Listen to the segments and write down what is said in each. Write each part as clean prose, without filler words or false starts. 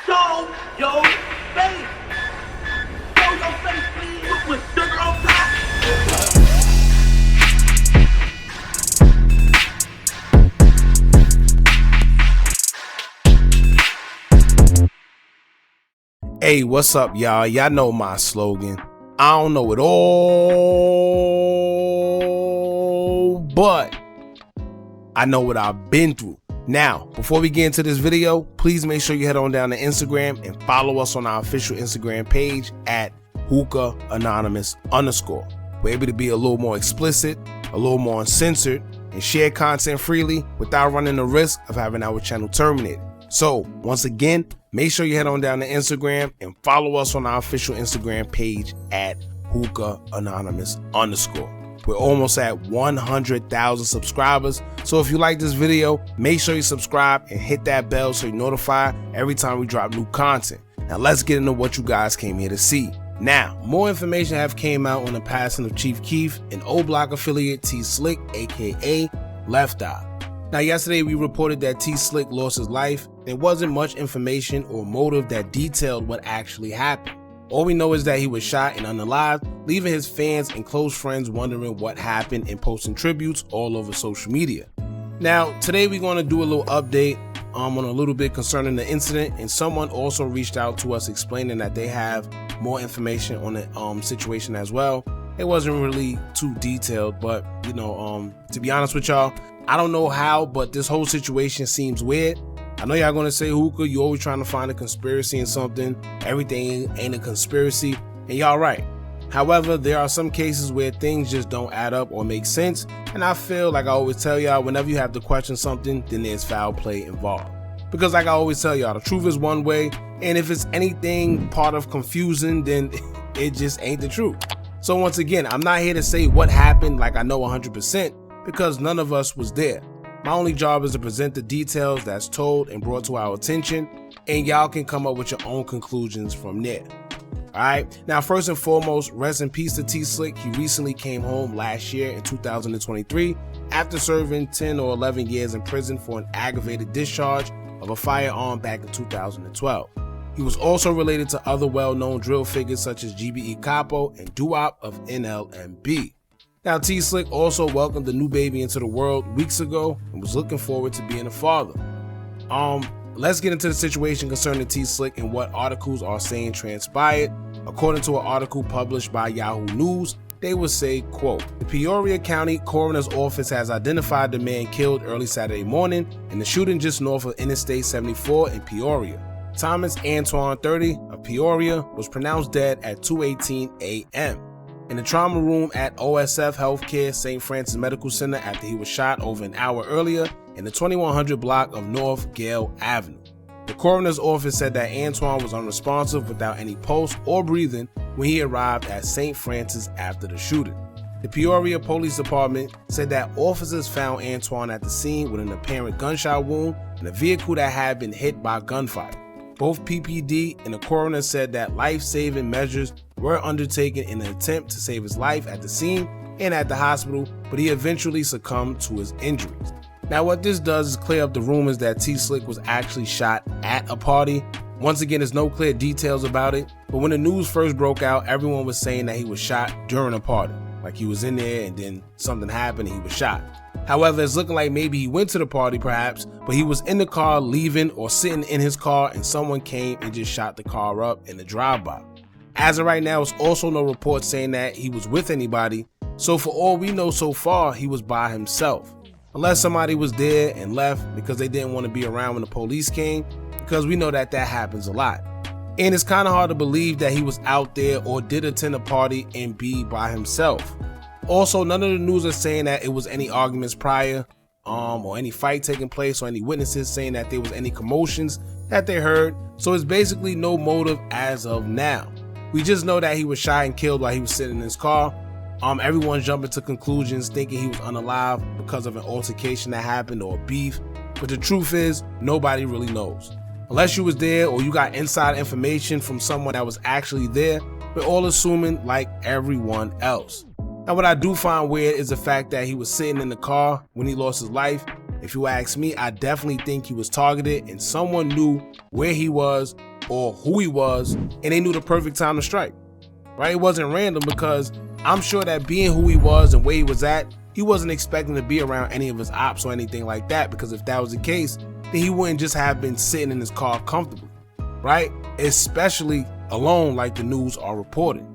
Show your face. Show your face, please. With sugar on top. Hey, what's up, y'all? Y'all know my slogan. I don't know it all, but I know what I've been through. Now, before we get into this video, please make sure you head on down to Instagram and follow us on our official Instagram page at Hookah Anonymous _. We're able to be a little more explicit, a little more uncensored, and share content freely without running the risk of having our channel terminated. So, once again, make sure you head on down to Instagram and follow us on our official Instagram page at Hookah Anonymous _. We're almost at 100,000 subscribers. So if you like this video, make sure you subscribe and hit that bell so you're notified every time we drop new content. Now let's get into what you guys came here to see. Now, more information have came out on the passing of Chief Keef and oblock affiliate T Slick, aka Left Eye. Now, yesterday we reported that T Slick lost his life. There wasn't much information or motive that detailed what actually happened. All we know is that he was shot and unalived, leaving his fans and close friends wondering what happened and posting tributes all over social media. Now, today we're going to do a little update on a little bit concerning the incident, and someone also reached out to us explaining that they have more information on the situation as well. It wasn't really too detailed, but to be honest with y'all, I don't know how, but this whole situation seems weird. I know y'all gonna say, Hookah, you always trying to find a conspiracy in something. Everything ain't a conspiracy, and y'all right. However, there are some cases where things just don't add up or make sense, and I feel like I always tell y'all, whenever you have to question something, then there's foul play involved. Because like I always tell y'all, the truth is one way, and if it's anything part of confusing, then it just ain't the truth. So once again, I'm not here to say what happened like I know 100%, because none of us was there. My only job is to present the details that's told and brought to our attention, and y'all can come up with your own conclusions from there. Alright, now first and foremost, rest in peace to T Slick. He recently came home last year in 2023 after serving 10 or 11 years in prison for an aggravated discharge of a firearm back in 2012. He was also related to other well-known drill figures such as GBE Capo and Duop of NLMB. Now, T Slick also welcomed the new baby into the world weeks ago and was looking forward to being a father. Let's get into the situation concerning T Slick and what articles are saying transpired. According to an article published by Yahoo News, they would say, quote, "The Peoria County Coroner's Office has identified the man killed early Saturday morning in the shooting just north of Interstate 74 in Peoria. Thomas Antoine, 30, of Peoria, was pronounced dead at 2:18 a.m. in the trauma room at OSF Healthcare St. Francis Medical Center after he was shot over an hour earlier in the 2100 block of North Gale Avenue. The coroner's office said that Antoine was unresponsive without any pulse or breathing when he arrived at St. Francis after the shooting. The Peoria Police Department said that officers found Antoine at the scene with an apparent gunshot wound in a vehicle that had been hit by gunfire. Both PPD and the coroner said that life-saving measures were undertaken in an attempt to save his life at the scene and at the hospital, but he eventually succumbed to his injuries. Now, what this does is clear up the rumors that T Slick was actually shot at a party. Once again, there's no clear details about it, but when the news first broke out, everyone was saying that he was shot during a party. Like he was in there and then something happened and he was shot. However, it's looking like maybe he went to the party perhaps, but he was in the car leaving or sitting in his car and someone came and just shot the car up in the drive-by. As of right now, it's also no reports saying that he was with anybody, so for all we know so far, he was by himself. Unless somebody was there and left because they didn't want to be around when the police came, because we know that happens a lot. And it's kind of hard to believe that he was out there or did attend a party and be by himself. Also, none of the news are saying that it was any arguments prior, or any fight taking place, or any witnesses saying that there was any commotions that they heard. So it's basically no motive as of now. We just know that he was shot and killed while he was sitting in his car. Everyone's jumping to conclusions thinking he was unalive because of an altercation that happened or beef. But the truth is, nobody really knows. Unless you was there or you got inside information from someone that was actually there, we're all assuming like everyone else. Now, what I do find weird is the fact that he was sitting in the car when he lost his life. If you ask me, I definitely think he was targeted and someone knew where he was or who he was, and they knew the perfect time to strike. Right? It wasn't random, because I'm sure that being who he was and where he was at, he wasn't expecting to be around any of his ops or anything like that, because if that was the case, then he wouldn't just have been sitting in his car comfortably, right? Especially alone, like the news are reporting.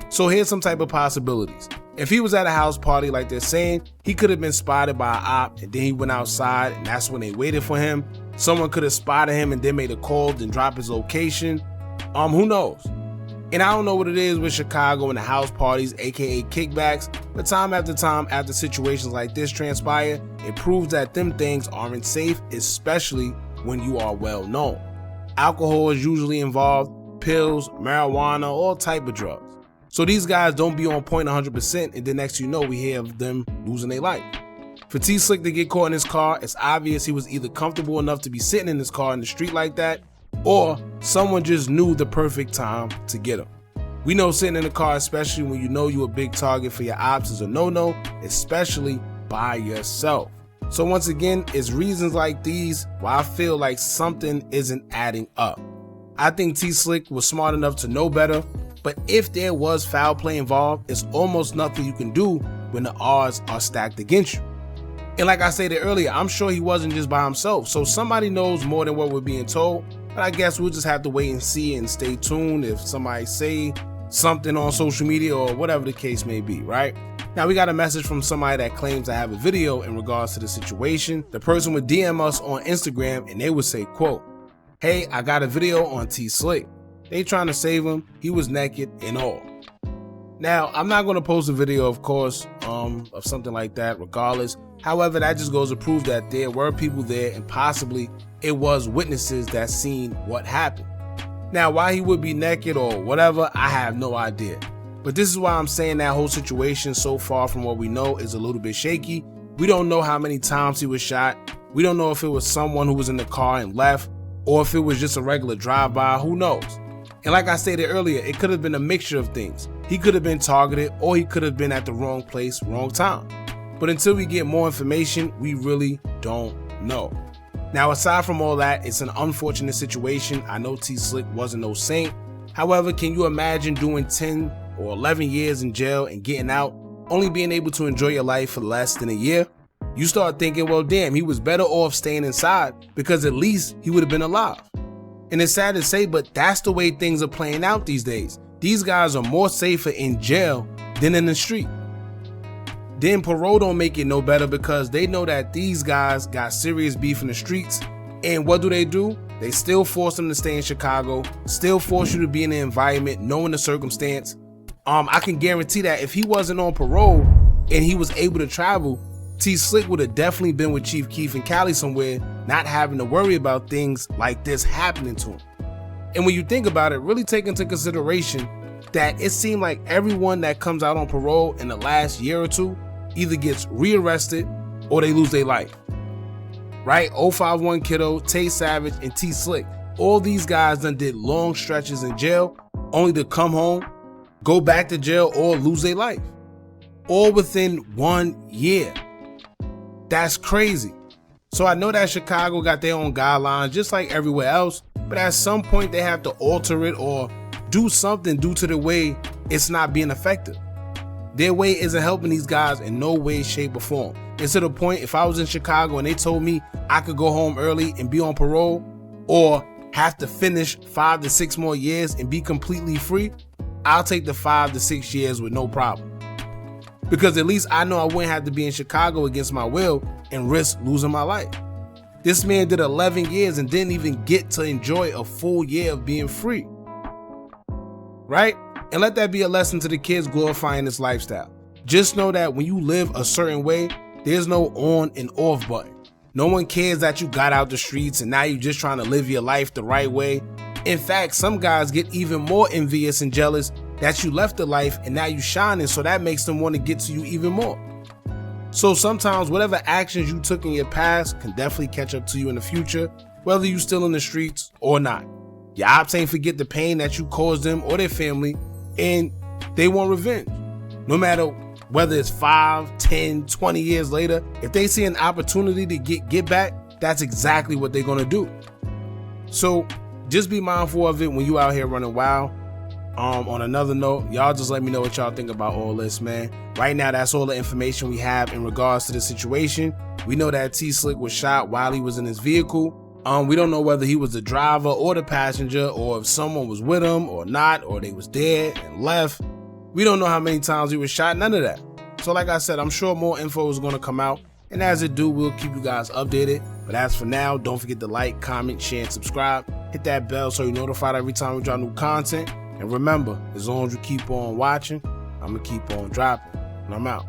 So here's some type of possibilities. If he was at a house party like they're saying, he could have been spotted by an op, and then he went outside and that's when they waited for him. Someone could have spotted him and then made a call, then drop his location. Who knows? And I don't know what it is with Chicago and the house parties, aka kickbacks, but time after situations like this transpire, it proves that them things aren't safe, especially when you are well known. Alcohol is usually involved, pills, marijuana, all type of drugs. So these guys don't be on point 100%, and then next you know, we hear of them losing their life. For T Slick to get caught in his car, it's obvious he was either comfortable enough to be sitting in his car in the street like that, or someone just knew the perfect time to get him. We know sitting in the car, especially when you know you're a big target for your ops, is a no-no, especially by yourself. So once again, it's reasons like these why I feel like something isn't adding up. I think T Slick was smart enough to know better, but if there was foul play involved, it's almost nothing you can do when the odds are stacked against you. And like I stated earlier, I'm sure he wasn't just by himself, so somebody knows more than what we're being told. But I guess we'll just have to wait and see and stay tuned if somebody say something on social media or whatever the case may be, right? Now we got a message from somebody that claims to have a video in regards to the situation. The person would DM us on Instagram and they would say, quote, "Hey, I got a video on T Slick. They trying to save him. He was naked and all." Now, I'm not going to post a video, of course, of something like that regardless. However, that just goes to prove that there were people there and possibly it was witnesses that seen what happened. Now, why he would be naked or whatever, I have no idea. But this is why I'm saying that whole situation so far from what we know is a little bit shaky. We don't know how many times he was shot. We don't know if it was someone who was in the car and left, or if it was just a regular drive-by, who knows? And like I stated earlier, it could have been a mixture of things. He could have been targeted, or he could have been at the wrong place, wrong time. But until we get more information, we really don't know. Now, aside from all that, it's an unfortunate situation. I know T Slick wasn't no saint. However, can you imagine doing 10 or 11 years in jail and getting out, only being able to enjoy your life for less than a year? You start thinking, well, damn, he was better off staying inside because at least he would have been alive. And it's sad to say, but that's the way things are playing out these days. These guys are more safer in jail than in the street. Then parole don't make it no better because they know that these guys got serious beef in the streets. And what do? They still force them to stay in Chicago, still force you to be in the environment, knowing the circumstance. I can guarantee that if he wasn't on parole and he was able to travel, T Slick would have definitely been with Chief Keef in Cali somewhere, not having to worry about things like this happening to him. And when you think about it, really take into consideration that it seemed like everyone that comes out on parole in the last year or two either gets rearrested or they lose their life. Right? 051 Kiddo, Tay Savage, and T Slick. All these guys done did long stretches in jail only to come home, go back to jail, or lose their life. All within 1 year. That's crazy. So I know that Chicago got their own guidelines just like everywhere else, but at some point they have to alter it or do something due to the way it's not being effective. Their way isn't helping these guys in no way, shape, or form. It's to the point, if I was in Chicago and they told me I could go home early and be on parole, or have to finish 5 to 6 more years and be completely free, I'll take the 5 to 6 years with no problem. Because at least I know I wouldn't have to be in Chicago against my will and risk losing my life. This man did 11 years and didn't even get to enjoy a full year of being free. Right? And let that be a lesson to the kids glorifying this lifestyle. Just know that when you live a certain way, there's no on and off button. No one cares that you got out the streets and now you're just trying to live your life the right way. In fact, some guys get even more envious and jealous that you left the life and now you shining, so that makes them want to get to you even more. So sometimes whatever actions you took in your past can definitely catch up to you in the future, whether you're still in the streets or not. Your ops ain't forget the pain that you caused them or their family, and they want revenge. No matter whether it's 5, 10, 20 years later, if they see an opportunity to get back, that's exactly what they're gonna do. So just be mindful of it when you out here running wild. On another note, y'all just let me know what y'all think about all this, man. Right now, that's all the information we have in regards to the situation. We know that T-Slick was shot while he was in his vehicle. We don't know whether he was the driver or the passenger, or if someone was with him or not, or they was dead and left. We don't know how many times he was shot, none of that. So like I said, I'm sure more info is going to come out, and as it do, we'll keep you guys updated. But as for now, don't forget to like, comment, share, and subscribe. Hit that bell so you're notified every time we drop new content. And remember, as long as you keep on watching, I'm going to keep on dropping. And I'm out.